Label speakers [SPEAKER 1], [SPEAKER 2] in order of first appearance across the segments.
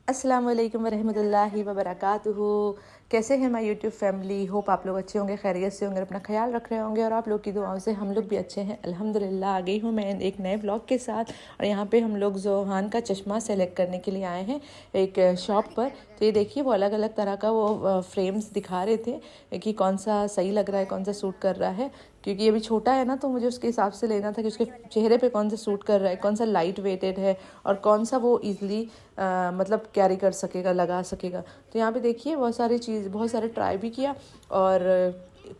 [SPEAKER 1] अस्सलाम वालेकुम वरहमतुल्लाहि वबरकातुहू। कैसे हैं माय यूट्यूब फैमिली? होप आप लोग अच्छे होंगे, खैरियत से होंगे, अपना ख्याल रख रहे होंगे और आप लोग की दुआओं से हम लोग भी अच्छे हैं अल्हम्दुलिल्लाह। आ गई हूँ मैं एक नए व्लॉग के साथ और यहाँ पे हम लोग जोहान का चश्मा सेलेक्ट करने के लिए आए हैं एक शॉप पर। तो ये देखिए वो अलग अलग तरह का वो फ्रेम्स दिखा रहे थे कि कौन सा सही लग रहा है, कौन सा सूट कर रहा है, क्योंकि ये भी छोटा है ना, तो मुझे उसके हिसाब से लेना था कि उसके चेहरे पे कौन सा सूट कर रहा है, कौन सा लाइट वेटेड है और कौन सा वो ईज़िली मतलब कैरी कर सकेगा, लगा सकेगा। तो यहाँ पे देखिए बहुत सारी चीज़, बहुत सारे ट्राई भी किया और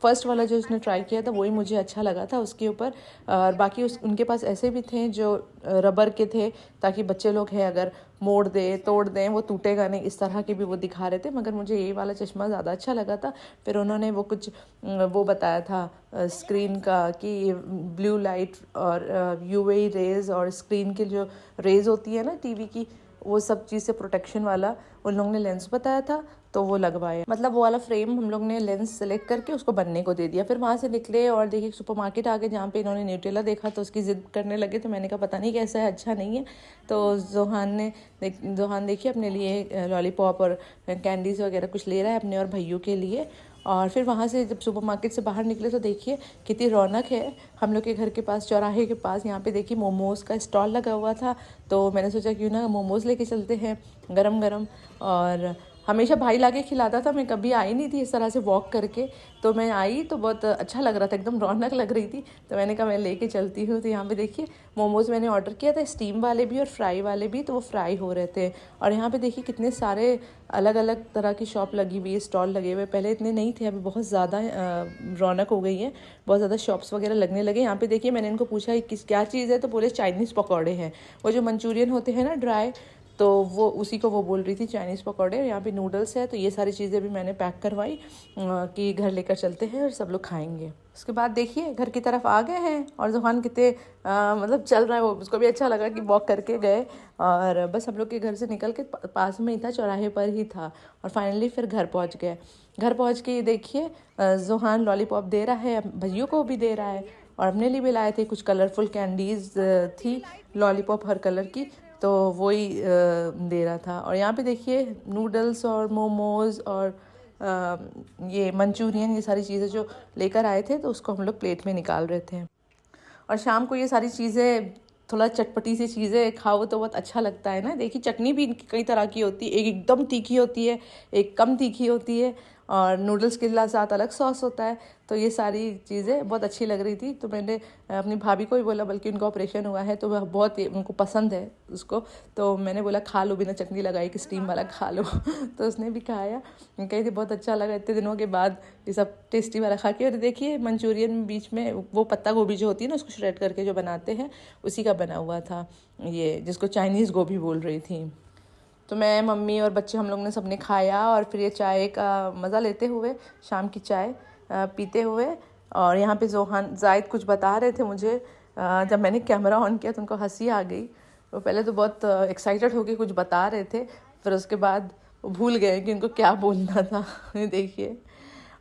[SPEAKER 1] फर्स्ट वाला जो उसने ट्राई किया था वही मुझे अच्छा लगा था उसके ऊपर। और बाकी उनके पास ऐसे भी थे जो रबर के थे, ताकि बच्चे लोग हैं अगर मोड़ दे तोड़ दें वो टूटेगा नहीं, इस तरह के भी वो दिखा रहे थे। मगर मुझे ये वाला चश्मा ज़्यादा अच्छा लगा था। फिर उन्होंने वो कुछ वो बताया था स्क्रीन का कि ब्लू लाइट और यूवी रेज़ और स्क्रीन की जो रेज़ होती है ना टीवी की, वो सब चीज़ से प्रोटेक्शन वाला उन लोगों ने लेंस बताया था, तो वो लगवाए। मतलब वो वाला फ्रेम हम लोग ने लेंस सेलेक्ट करके उसको बनने को दे दिया। फिर वहाँ से निकले और देखिए सुपरमार्केट आ गए जहाँ पे इन्होंने न्यूटेला देखा तो उसकी ज़िद करने लगे। तो मैंने कहा पता नहीं कैसा है, अच्छा नहीं है। तो जोहान देखिए अपने लिए लॉलीपॉप और कैंडीज़ वगैरह कुछ ले रहा है अपने और भैया के लिए। और फिर वहाँ से जब सुपरमार्केट से बाहर निकले तो देखिए कितनी रौनक है हम लोग के घर के पास, चौराहे के पास। यहाँ पे देखिए मोमोज़ का स्टॉल लगा हुआ था, तो मैंने सोचा क्यों ना मोमोज़ लेके चलते हैं गरम गरम। और हमेशा भाई लाके खिलाता था, मैं कभी आई नहीं थी इस तरह से वॉक करके, तो मैं आई तो बहुत अच्छा लग रहा था, एकदम रौनक लग रही थी। तो मैंने कहा मैं लेके चलती हूँ। तो यहाँ पे देखिए मोमोज़ मैंने ऑर्डर किया था, स्टीम वाले भी और फ्राई वाले भी, तो वो फ्राई हो रहे थे। और यहाँ पे देखिए कितने सारे अलग अलग तरह की शॉप लगी हुई है, स्टॉल लगे हुए। पहले इतने नहीं थे, अभी बहुत ज़्यादा रौनक हो गई है, बहुत ज़्यादा शॉप्स वगैरह लगने लगे। यहाँ पे देखिए मैंने इनको पूछा किस क्या चीज़ है, तो बोले चाइनीज़ पकौड़े हैं। वो जो मंचूरियन होते हैं ना ड्राई, तो वो उसी को वो बोल रही थी चाइनीज़ पकौड़े। यहाँ पे नूडल्स है, तो ये सारी चीज़ें भी मैंने पैक करवाई कि घर लेकर चलते हैं और सब लोग खाएंगे। उसके बाद देखिए घर की तरफ आ गए हैं और जुहान कितने मतलब चल रहा है, वो उसको भी अच्छा लगा कि वॉक करके गए। और बस हम लोग के घर से निकल के पास में ही था, चौराहे पर ही था। और फाइनली फिर घर पहुँच गए। घर पहुँच के ये देखिए जुहान लॉलीपॉप दे रहा है, भैया को भी दे रहा है और अपने लिए भी लाए थे कुछ कलरफुल कैंडीज़ थी, लॉलीपॉप हर कलर की, तो वही दे रहा था। और यहाँ पे देखिए नूडल्स और मोमोज़ और ये मंचूरियन, ये सारी चीज़ें जो लेकर आए थे, तो उसको हम लोग प्लेट में निकाल रहे थे। और शाम को ये सारी चीज़ें, थोड़ा चटपटी सी चीज़ें खाओ तो बहुत अच्छा लगता है ना। देखिए चटनी भी कई तरह की होती है, एक एकदम तीखी होती है, एक कम तीखी होती है, और नूडल्स के साथ अलग सॉस होता है। तो ये सारी चीज़ें बहुत अच्छी लग रही थी। तो मैंने अपनी भाभी को ही बोला, बल्कि उनका ऑपरेशन हुआ है तो वह बहुत उनको पसंद है उसको, तो मैंने बोला खा लो, बिना चटनी लगाई कि स्टीम वाला खा लो। तो उसने भी खाया, कही थी बहुत अच्छा लगा इतने दिनों के बाद ये सब टेस्टी वाला खा के। और देखिए मंचूरियन बीच में वो पत्ता गोभी जो होती है ना, उसको श्रेड करके जो बनाते हैं उसी का बना हुआ था, ये जिसको चाइनीज़ गोभी बोल रही थी। तो मैं, मम्मी और बच्चे हम लोग ने सबने खाया और फिर ये चाय का मज़ा लेते हुए, शाम की चाय पीते हुए। और यहाँ पे जोहान जायद कुछ बता रहे थे मुझे, जब मैंने कैमरा ऑन किया तो उनको हंसी आ गई। तो पहले तो बहुत एक्साइटेड होके कुछ बता रहे थे, फिर उसके बाद वो भूल गए कि उनको क्या बोलना था। देखिए,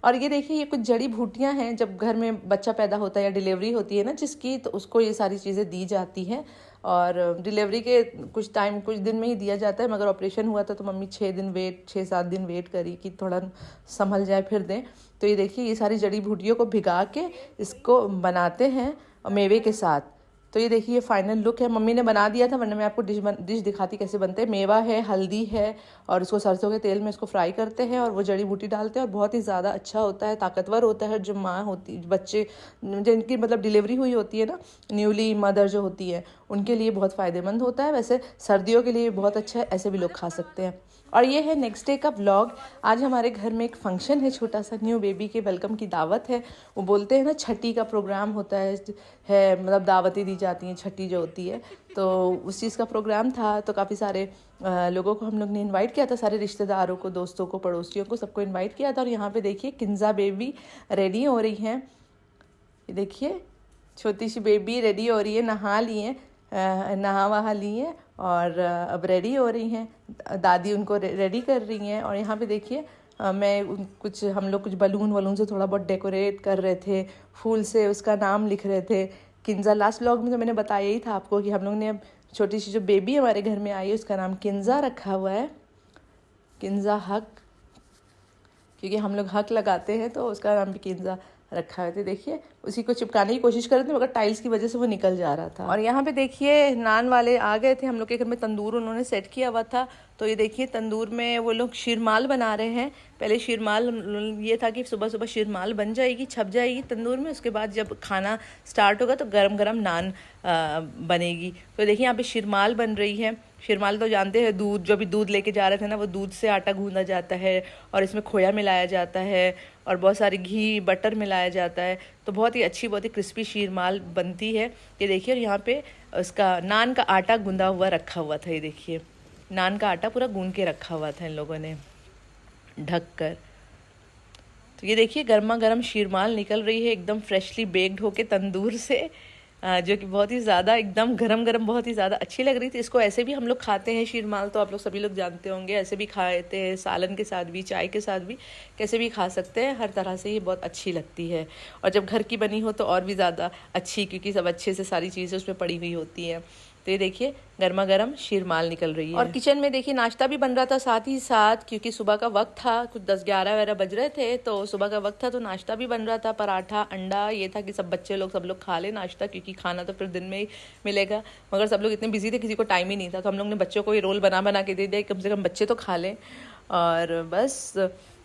[SPEAKER 1] और ये देखिए ये कुछ जड़ी बूटियाँ हैं, जब घर में बच्चा पैदा होता है या डिलीवरी होती है ना जिसकी, तो उसको ये सारी चीज़ें दी जाती हैं। और डिलीवरी के कुछ दिन में ही दिया जाता है, मगर ऑपरेशन हुआ था तो मम्मी 6-7 दिन वेट करी कि थोड़ा संभल जाए फिर दें। तो ये देखिए ये सारी जड़ी बूटियों को भिगा के इसको बनाते हैं मेवे के साथ। तो ये देखिए फाइनल लुक है, मम्मी ने बना दिया था, वरना मैं आपको डिश दिखाती कैसे बनते हैं। मेवा है, हल्दी है, और इसको सरसों के तेल में इसको फ्राई करते हैं और वो जड़ी बूटी डालते हैं, और बहुत ही ज़्यादा अच्छा होता है, ताकतवर होता है। जो माँ होती, बच्चे जिनकी मतलब डिलीवरी हुई होती है ना, न्यूली मदर जो होती है, उनके लिए बहुत फ़ायदेमंद होता है। वैसे सर्दियों के लिए बहुत अच्छा है, ऐसे भी लोग खा सकते हैं। और ये है नेक्स्ट डे का व्लॉग। आज हमारे घर में एक फंक्शन है, छोटा सा न्यू बेबी के वेलकम की दावत है। वो बोलते हैं ना छठी का प्रोग्राम होता है मतलब दावतें दी जाती हैं छठी जो होती है, तो उस चीज़ का प्रोग्राम था। तो काफ़ी सारे लोगों को हम लोग ने इनवाइट किया था, सारे रिश्तेदारों को, दोस्तों को, पड़ोसियों को, सबको इनवाइट किया था। और यहाँ पे देखिए किंजा बेबी रेडी हो रही हैं। ये देखिए छोटी सी बेबी रेडी हो रही है, नहा ली है, नहा वहा ली हैं और अब रेडी हो रही हैं। दादी उनको रेडी कर रही हैं। और यहाँ पे देखिए मैं कुछ, हम लोग कुछ बलून वलून से थोड़ा बहुत डेकोरेट कर रहे थे, फूल से उसका नाम लिख रहे थे किंजा। लास्ट व्लॉग में तो मैंने बताया ही था आपको कि हम लोग ने अब छोटी सी जो बेबी हमारे घर में आई है उसका नाम किंजा रखा हुआ है। किंजा हक, क्योंकि हम लोग हक लगाते हैं तो उसका नाम भी किंजा रखा है। तो देखिए उसी को चिपकाने की कोशिश कर रहे थे मगर टाइल्स की वजह से वो निकल जा रहा था। और यहाँ पे देखिए नान वाले आ गए थे, हम लोग के घर में तंदूर उन्होंने सेट किया हुआ था। तो ये देखिए तंदूर में वो लोग शीरमाल बना रहे हैं। पहले शीरमाल ये था कि सुबह सुबह शीरमाल बन जाएगी, छप जाएगी तंदूर में, उसके बाद जब खाना स्टार्ट होगा तो गरम गरम नान बनेगी। तो देखिए यहाँ पे शीरमाल बन रही है। शीरमाल तो जानते हैं दूध, जो भी दूध लेके जा रहे थे ना, वो दूध से आटा गूंदा जाता है और इसमें खोया मिलाया जाता है और बहुत सारी घी बटर मिलाया जाता है। तो बहुत ही अच्छी, बहुत ही क्रिस्पी शीरमाल बनती है। ये देखिए, और यहाँ पे उसका नान का आटा गूंदा हुआ रखा हुआ था। ये देखिए नान का आटा पूरा गूंद के रखा हुआ था इन लोगों ने ढक कर। तो ये देखिए गर्मा गर्म शीरमाल निकल रही है एकदम फ्रेशली बेक्ड होके तंदूर से, जो कि बहुत ही ज़्यादा एकदम गरम गरम बहुत ही ज़्यादा अच्छी लग रही थी। इसको ऐसे भी हम लोग खाते हैं शीरमाल, तो आप लोग सभी लोग जानते होंगे, ऐसे भी खाते हैं, सालन के साथ भी, चाय के साथ भी, कैसे भी खा सकते हैं। हर तरह से ये बहुत अच्छी लगती है और जब घर की बनी हो तो और भी ज़्यादा अच्छी, क्योंकि सब अच्छे से सारी चीज़ें उसमें पड़ी हुई होती हैं। तो ये देखिए गर्मा गर्म शीरमाल निकल रही है। और किचन में देखिए नाश्ता भी बन रहा था साथ ही साथ, क्योंकि सुबह का वक्त था, कुछ 10-11 बज रहे थे, तो सुबह का वक्त था तो नाश्ता भी बन रहा था। पराठा, अंडा, ये था कि सब बच्चे लोग, सब लोग खा ले नाश्ता, क्योंकि खाना तो फिर दिन में ही मिलेगा। मगर सब लोग इतने बिजी थे, किसी को टाइम ही नहीं था, तो हम लोग ने बच्चों को ये रोल बना बना के दे दिया, कम से कम बच्चे तो खा लें। और बस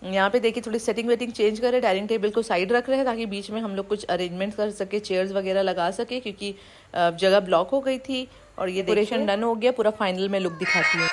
[SPEAKER 1] यहाँ पे देखिए थोड़ी सेटिंग वेटिंग चेंज कर रहे, डाइनिंग टेबल को साइड रख रहे हैं ताकि बीच में हम लोग कुछ अरेंजमेंट कर सके, चेयर्स वगैरह लगा सके, क्योंकि जगह ब्लॉक हो गई थी। और ये डेकोरेशन डन हो गया, पूरा फाइनल में लुक दिखाती हूँ।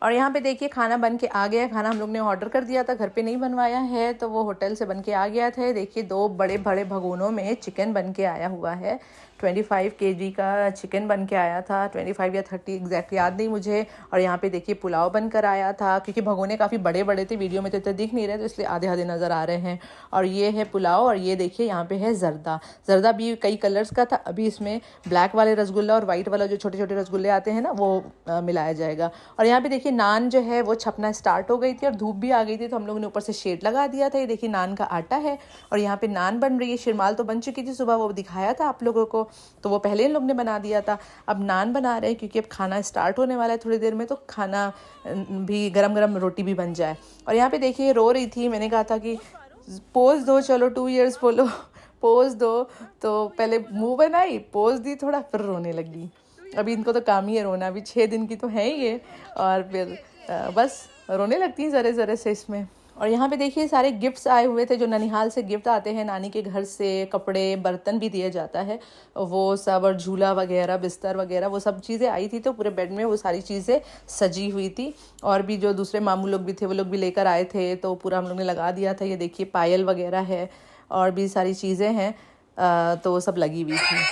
[SPEAKER 1] और यहाँ पे देखिए खाना बन के आ गया। खाना हम लोग ने ऑर्डर कर दिया था, घर पे नहीं बनवाया है, तो वो होटल से बन के आ गया था। देखिए 2 बड़े बड़े भगोनों में चिकन बन के आया हुआ है। 25 kg का चिकन बन के आया था, 25 या 30 एग्जैक्ट याद नहीं मुझे। और यहाँ पे देखिए पुलाव बनकर आया था, क्योंकि भगोने काफ़ी बड़े बड़े थे, वीडियो में तो इतने दिख नहीं रहे, तो इसलिए आधे आधे नज़र आ रहे हैं। और ये है पुलाव, और ये देखिए यहाँ पे है जर्दा। जर्दा भी कई कलर्स का था, अभी इसमें ब्लैक वाले रसगुल्ला और वाइट वाला जो छोटे छोटे रसगुल्ले आते हैं ना, वो मिलाया जाएगा। और यहाँ पे देखिए नान जो है वो छपना स्टार्ट हो गई थी और धूप भी आ गई थी, तो हम लोगों ने ऊपर से शेड लगा दिया था। ये देखिए नान का आटा है और यहाँ पे नान बन रही है। शिरमाल तो बन चुकी थी सुबह, वो दिखाया था आप लोगों को, तो वो पहले इन लोग ने बना दिया था। अब नान बना रहे हैं, क्योंकि अब खाना स्टार्ट होने वाला है थोड़ी देर में, तो खाना भी गरम गरम रोटी भी बन जाए। और यहाँ पे देखिए रो रही थी, मैंने कहा था कि पोज दो, चलो 2 years बोलो, पोज दो, तो पहले मुंह बनाई, पोज दी थोड़ा, फिर रोने लगी। अभी इनको तो काम ही है रोना, अभी 6 दिन की तो है ही ये, और फिर बस रोने लगती हैं ज़रे ज़रे से इसमें। और यहाँ पे देखिए सारे गिफ्ट्स आए हुए थे, जो ननिहाल से गिफ्ट आते हैं, नानी के घर से कपड़े, बर्तन भी दिए जाता है वो सब, और झूला वगैरह, बिस्तर वगैरह, वो सब चीज़ें आई थी। तो पूरे बेड में वो सारी चीज़ें सजी हुई थी। और भी जो दूसरे मामू लोग भी थे, वो लोग भी लेकर आए थे, तो पूरा हम लोग ने लगा दिया था। ये देखिए पायल वगैरह है और भी सारी चीज़ें हैं, तो वो सब लगी हुई थी।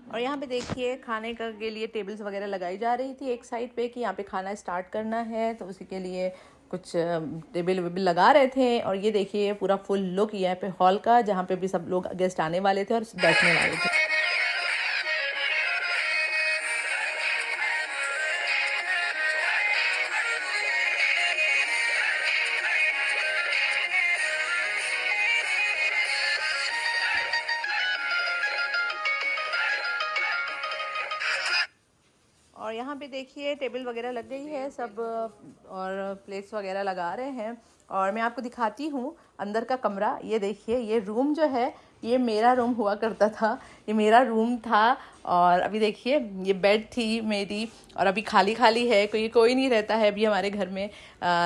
[SPEAKER 1] और यहाँ पे देखिए खाने का के लिए टेबल्स वगैरह लगाई जा रही थी एक साइड पे, कि यहाँ पे खाना स्टार्ट करना है, तो उसी के लिए कुछ टेबल वेबल लगा रहे थे। और ये देखिए पूरा फुल लुक यहाँ पे हॉल का, जहाँ पे भी सब लोग गेस्ट आने वाले थे और बैठने वाले थे। यहाँ पे देखिए टेबल वगैरह लग गई है सब, और प्लेट्स वगैरह लगा रहे हैं। और मैं आपको दिखाती हूँ अंदर का कमरा। ये देखिए, ये रूम जो है ये मेरा रूम हुआ करता था, ये मेरा रूम था। और अभी देखिए ये बेड थी मेरी, और अभी खाली खाली है, कोई नहीं रहता है अभी हमारे घर में।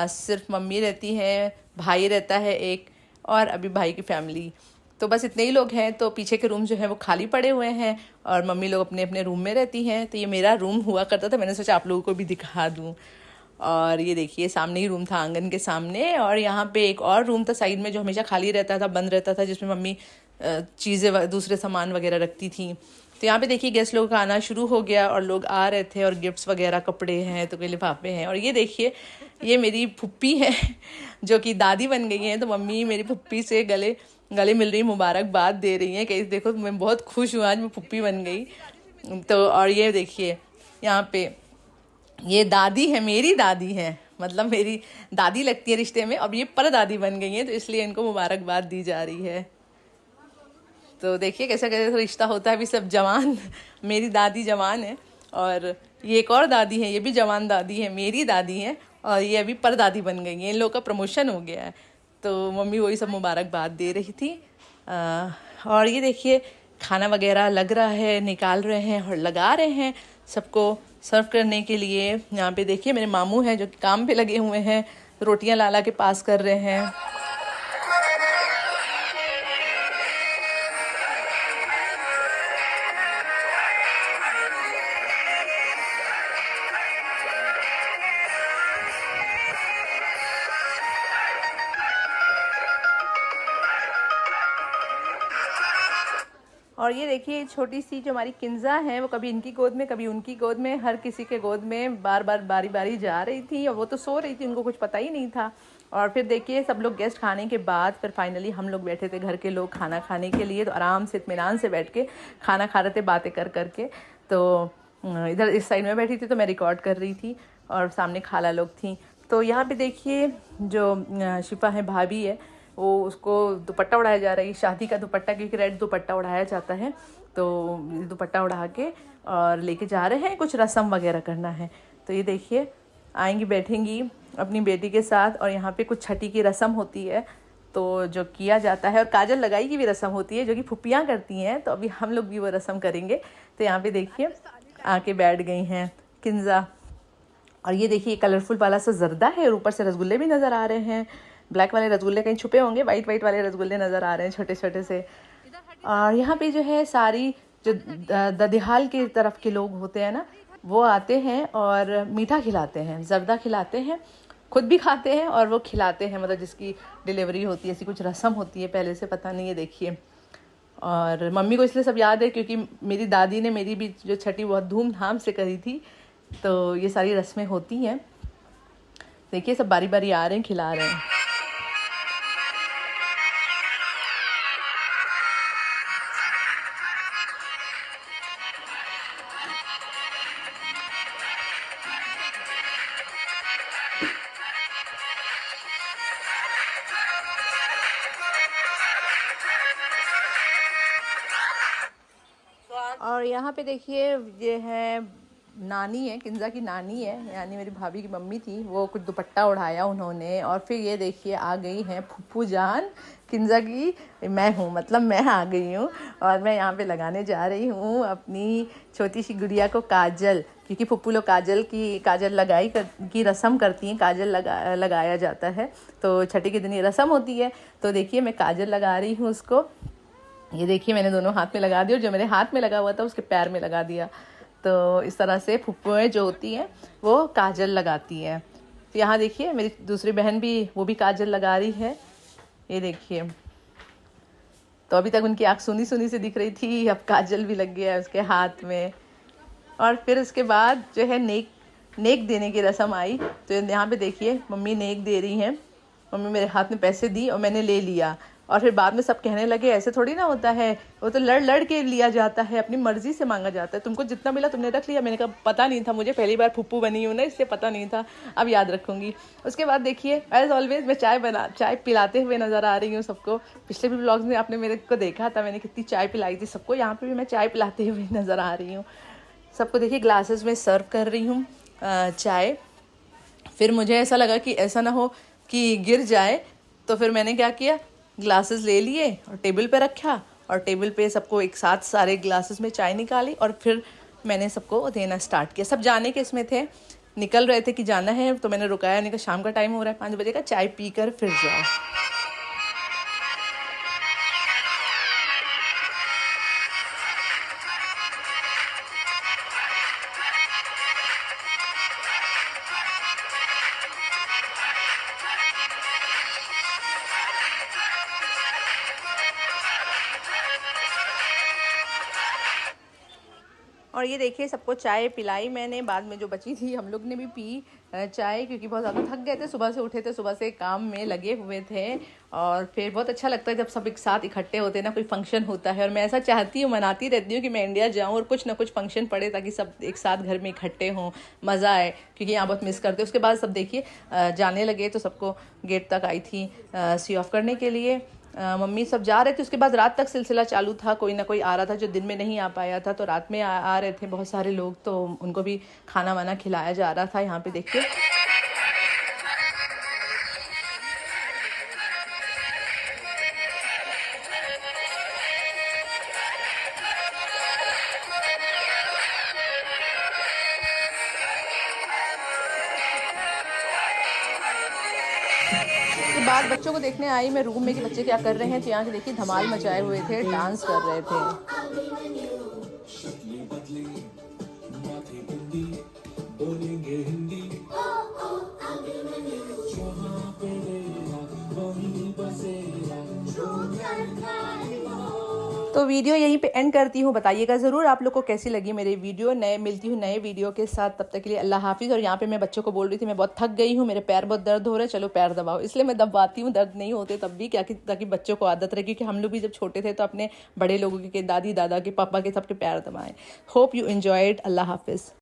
[SPEAKER 1] सिर्फ मम्मी रहती है, भाई रहता है एक, और अभी भाई की फैमिली, तो बस इतने ही लोग हैं। तो पीछे के रूम जो है वो खाली पड़े हुए हैं, और मम्मी लोग अपने अपने रूम में रहती हैं। तो ये मेरा रूम हुआ करता था, मैंने सोचा आप लोगों को भी दिखा दूँ। और ये देखिए सामने ही रूम था, आंगन के सामने। और यहाँ पे एक और रूम था साइड में जो हमेशा खाली रहता था, बंद रहता था, जिसमें मम्मी चीज़ें दूसरे सामान वगैरह रखती थी। तो यहाँ पे देखिए गेस्ट लोगों का आना शुरू हो गया, और लोग आ रहे थे, और गिफ्ट्स वगैरह, कपड़े हैं तो कोई लिफाफे हैं। और ये देखिए ये मेरी फुप्पी है जो कि दादी बन गई हैं। तो मम्मी मेरी फुप्पी से गले मिल रही, मुबारकबाद दे रही हैं कि देखो मैं बहुत खुश हूँ, आज मैं फुप्पी बन गई। तो और ये देखिए यहाँ पे ये दादी है, मेरी दादी है, मतलब मेरी दादी लगती है रिश्ते में, अब ये पर दादी बन गई हैं, तो इसलिए इनको मुबारकबाद दी जा रही है। तो देखिए कैसा कैसा रिश्ता होता है। अभी सब जवान मेरी दादी जवान है, और ये एक और दादी है, ये भी जवान दादी है, मेरी दादी है, और ये अभी परदादी बन गई है, इन लोगों का प्रमोशन हो गया है। तो मम्मी वही सब मुबारकबाद दे रही थी। और ये देखिए खाना वगैरह लग रहा है, निकाल रहे हैं और लगा रहे हैं सबको सर्व करने के लिए। यहाँ पे देखिए मेरे मामू हैं जो कि काम पे लगे हुए हैं, रोटियां लाला के पास कर रहे हैं। और ये देखिए छोटी सी जो हमारी किंजा है, वो कभी इनकी गोद में कभी उनकी गोद में, हर किसी के गोद में बार बार बारी बारी जा रही थी, और वो तो सो रही थी, उनको कुछ पता ही नहीं था। और फिर देखिए सब लोग गेस्ट खाने के बाद फिर फाइनली हम लोग बैठे थे, घर के लोग खाना खाने के लिए। तो आराम से इत्मीनान से बैठ के खाना खा रहे थे, बातें कर करके। तो इधर इस साइड में बैठी थी तो मैं रिकॉर्ड कर रही थी, और सामने खाला लोग थी। तो यहाँ पे देखिए जो शिफा है, भाभी है, वो उसको दुपट्टा उड़ाया जा रहा है, शादी का दुपट्टा, क्योंकि रेड दुपट्टा उड़ाया जाता है। तो दुपट्टा उड़ा के और लेके जा रहे हैं, कुछ रस्म वगैरह करना है। तो ये देखिए आएंगी, बैठेंगी अपनी बेटी के साथ, और यहाँ पे कुछ छठी की रस्म होती है तो जो किया जाता है, और काजल लगाई की भी रस्म होती है जो कि फुप्पियाँ करती हैं। तो अभी हम लोग भी वो रस्म करेंगे। तो यहाँ पे देखिए आके बैठ गई हैं किंजा। और ये देखिए कलरफुल वाला सा जर्दा है, और ऊपर से रसगुल्ले भी नज़र आ रहे हैं। ब्लैक वाले रसगुल्ले कहीं छुपे होंगे, वाइट वाले रसगुल्ले नज़र आ रहे हैं छोटे छोटे से। और यहाँ पे जो है सारी जो ददिहाल की तरफ के लोग होते हैं ना, वो आते हैं और मीठा खिलाते हैं, जर्दा खिलाते हैं, खुद भी खाते हैं और वो खिलाते हैं। मतलब जिसकी डिलीवरी होती है, ऐसी कुछ रस्म होती है, पहले से पता नहीं है। देखिए और मम्मी को इसलिए सब याद है क्योंकि मेरी दादी ने मेरी भी जो छठी बहुत धूमधाम से करी थी। तो ये सारी रस्में होती हैं। देखिए सब बारी बारी आ रहे हैं, खिला रहे हैं। और यहाँ पे देखिए ये है नानी है, किंजा की नानी है, यानी मेरी भाभी की मम्मी थी, वो कुछ दुपट्टा उड़ाया उन्होंने। और फिर ये देखिए आ गई हैं फूफू जान किंजा की, मैं हूँ, मतलब मैं आ गई हूँ। और मैं यहाँ पे लगाने जा रही हूँ अपनी छोटी सी गुड़िया को काजल, क्योंकि फूफू लोग काजल की रस्म करती हैं, काजल लगाया जाता है। तो छठी के दिन ये रस्म होती है। तो देखिए मैं काजल लगा रही हूँ उसको। ये देखिए मैंने दोनों हाथ में लगा दिया, और जो मेरे हाथ में लगा हुआ था उसके पैर में लगा दिया। तो इस तरह से फुप्पुएँ जो होती हैं वो काजल लगाती हैं। तो यहाँ देखिए मेरी दूसरी बहन भी, वो भी काजल लगा रही है। ये देखिए, तो अभी तक उनकी आँख सुनी सुनी से दिख रही थी, अब काजल भी लग गया है उसके हाथ में। और फिर उसके बाद जो है नेक देने की रस्म आई। तो यहाँ पे देखिए मम्मी नेक दे रही हैं। मम्मी मेरे हाथ में पैसे दी और मैंने ले लिया। और फिर बाद में सब कहने लगे ऐसे थोड़ी ना होता है, वो तो लड़ के लिया जाता है, अपनी मर्जी से मांगा जाता है, तुमको जितना मिला तुमने रख लिया। मैंने कहा पता नहीं था, मुझे पहली बार फुप्पू बनी हूँ ना, इससे पता नहीं था, अब याद रखूँगी। उसके बाद देखिए एज ऑलवेज मैं चाय पिलाते हुए नज़र आ रही हूँ सबको। पिछले भी व्लॉग्स में आपने मेरे को देखा था, मैंने कितनी चाय पिलाई थी सबको, यहाँ पर भी मैं चाय पिलाते हुए नज़र आ रही हूँ। सबको देखिए ग्लासेस में सर्व कर रही हूँ चाय। फिर मुझे ऐसा लगा कि ऐसा ना हो कि गिर जाए, तो फिर मैंने क्या किया, ग्लासेस ले लिए और टेबल पे रखा और टेबल पे सबको एक साथ सारे ग्लासेस में चाय निकाली और फिर मैंने सबको देना स्टार्ट किया। सब जाने के इसमें थे, निकल रहे थे कि जाना है, तो मैंने रुकाया नहीं, कहा शाम का टाइम हो रहा है 5 बजे का, चाय पी कर फिर जाओ। और ये देखिए सबको चाय पिलाई मैंने, बाद में जो बची थी हम लोग ने भी पी चाय, क्योंकि बहुत ज़्यादा थक गए थे, सुबह से उठे थे, सुबह से काम में लगे हुए थे। और फिर बहुत अच्छा लगता है जब सब एक साथ इकट्ठे होते हैं ना, कोई फंक्शन होता है। और मैं ऐसा चाहती हूँ, मनाती रहती हूँ कि मैं इंडिया जाऊँ और कुछ ना कुछ फंक्शन पड़े ताकि सब एक साथ घर में इकट्ठे हों, मज़ा आए, क्योंकि यहाँ बहुत मिस करते हैं। उसके बाद सब देखिए जाने लगे, तो सबको गेट तक आई थी सी ऑफ करने के लिए। मम्मी सब जा रहे थे। उसके बाद रात तक सिलसिला चालू था, कोई ना कोई आ रहा था जो दिन में नहीं आ पाया था, तो रात में आ रहे थे बहुत सारे लोग, तो उनको भी खाना वाना खिलाया जा रहा था। यहाँ पे देखिए के बाद बच्चों को देखने आई मैं रूम में कि बच्चे क्या कर रहे हैं, तो यहाँ से देखिए धमाल मचाए हुए थे, डांस कर रहे थे। तो वीडियो यहीं पे एंड करती हूँ। बताइएगा ज़रूर आप लोग को कैसी लगी मेरी वीडियो। मिलती हूँ नए वीडियो के साथ, तब तक के लिए अल्लाह हाफिज़। और यहाँ पे मैं बच्चों को बोल रही थी मैं बहुत थक गई हूँ, मेरे पैर बहुत दर्द हो रहे हैं, चलो पैर दबाओ, इसलिए मैं दबाती हूँ, दर्द नहीं होते तब भी, क्या कि ताकि बच्चों को आदत रहे, क्योंकि हम लोग भी जब छोटे थे तो अपने बड़े लोगों के, दादी दादा के, पापा के, सबके पैर दबाएं। Hope you enjoyed. अल्लाह हाफिज़।